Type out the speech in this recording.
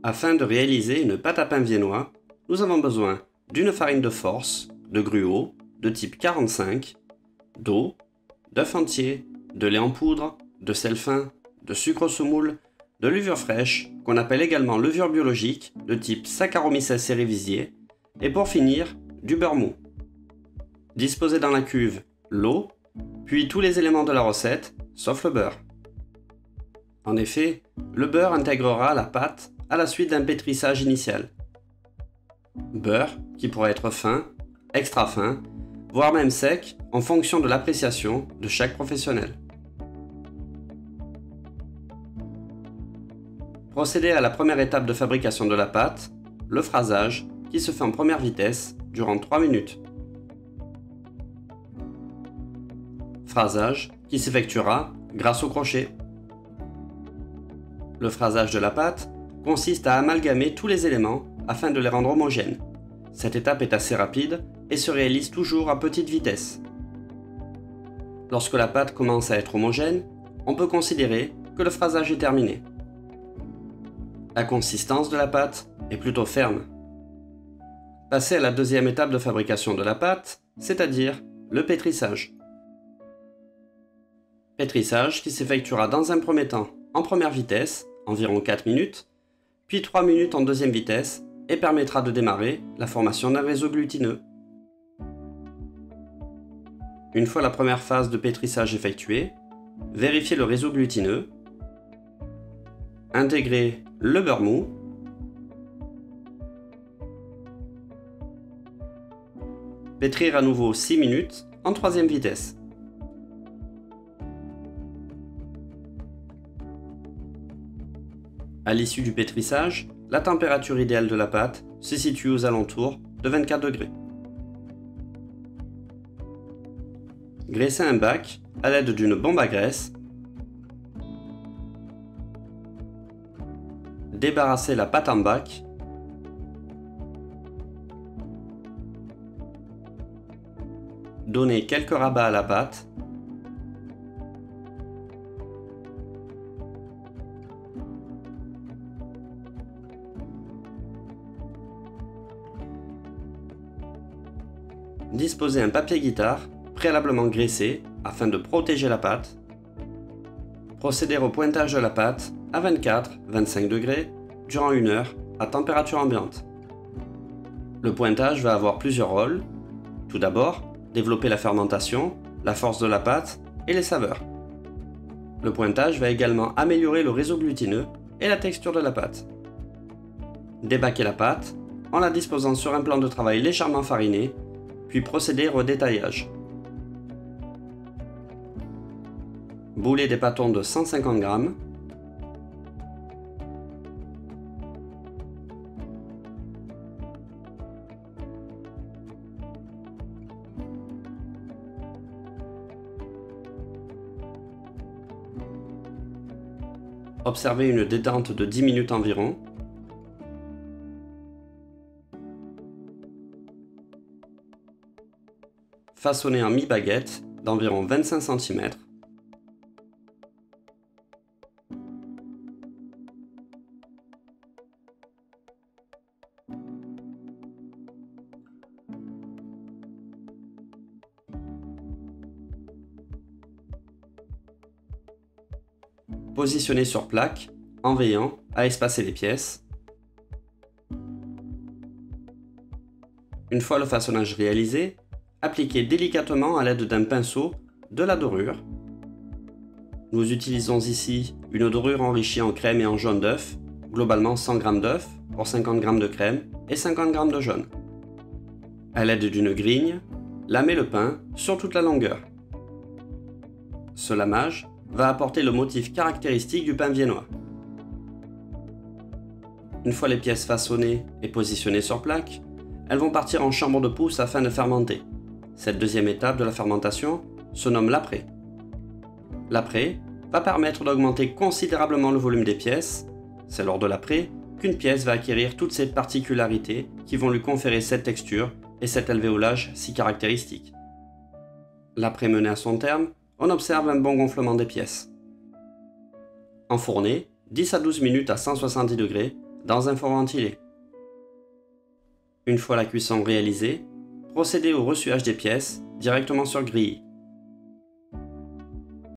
Afin de réaliser une pâte à pain viennois, nous avons besoin d'une farine de force, de gruau, de type 45, d'eau, d'œufs entiers, de lait en poudre, de sel fin, de sucre semoule, de levure fraîche, qu'on appelle également levure biologique, de type Saccharomyces cerevisiae, et pour finir, du beurre mou. Disposez dans la cuve l'eau, puis tous les éléments de la recette, sauf le beurre. En effet, le beurre intégrera la pâte à la suite d'un pétrissage initial. Beurre qui pourra être fin, extra fin, voire même sec en fonction de l'appréciation de chaque professionnel. Procédez à la première étape de fabrication de la pâte, le phrasage, qui se fait en première vitesse durant 3 minutes. Phrasage qui s'effectuera grâce au crochet. Le phrasage de la pâte consiste à amalgamer tous les éléments afin de les rendre homogènes. Cette étape est assez rapide et se réalise toujours à petite vitesse. Lorsque la pâte commence à être homogène, on peut considérer que le phrasage est terminé. La consistance de la pâte est plutôt ferme. Passez à la deuxième étape de fabrication de la pâte, c'est-à-dire le pétrissage. Pétrissage qui s'effectuera dans un premier temps en première vitesse, environ 4 minutes, puis 3 minutes en deuxième vitesse et permettra de démarrer la formation d'un réseau glutineux. Une fois la première phase de pétrissage effectuée, vérifiez le réseau glutineux, intégrez le beurre mou, pétrir à nouveau 6 minutes en troisième vitesse. À l'issue du pétrissage, la température idéale de la pâte se situe aux alentours de 24 degrés. Graissez un bac à l'aide d'une bombe à graisse. Débarrassez la pâte en bac. Donnez quelques rabats à la pâte. Disposez un papier guitare préalablement graissé afin de protéger la pâte. Procédez au pointage de la pâte à 24-25 degrés durant 1 heure à température ambiante. Le pointage va avoir plusieurs rôles. Tout d'abord, développer la fermentation, la force de la pâte et les saveurs. Le pointage va également améliorer le réseau glutineux et la texture de la pâte. Débaquez la pâte en la disposant sur un plan de travail légèrement fariné, puis procéder au détaillage. Boulez des pâtons de 150 g. Observez une détente de 10 minutes environ. Façonnez en mi-baguette d'environ 25 cm. Positionnez sur plaque en veillant à espacer les pièces. Une fois le façonnage réalisé, appliquez délicatement à l'aide d'un pinceau de la dorure. Nous utilisons ici une dorure enrichie en crème et en jaune d'œuf, globalement 100 g d'œuf pour 50 g de crème et 50 g de jaune. À l'aide d'une grigne, lamez le pain sur toute la longueur. Ce lamage va apporter le motif caractéristique du pain viennois. Une fois les pièces façonnées et positionnées sur plaque, elles vont partir en chambre de pousse afin de fermenter. Cette deuxième étape de la fermentation se nomme l'après. L'après va permettre d'augmenter considérablement le volume des pièces. C'est lors de l'après qu'une pièce va acquérir toutes ces particularités qui vont lui conférer cette texture et cet alvéolage si caractéristiques. L'après mené à son terme, on observe un bon gonflement des pièces. Enfourner 10 à 12 minutes à 170 degrés, dans un four ventilé. Une fois la cuisson réalisée, procédez au ressuage des pièces directement sur grille.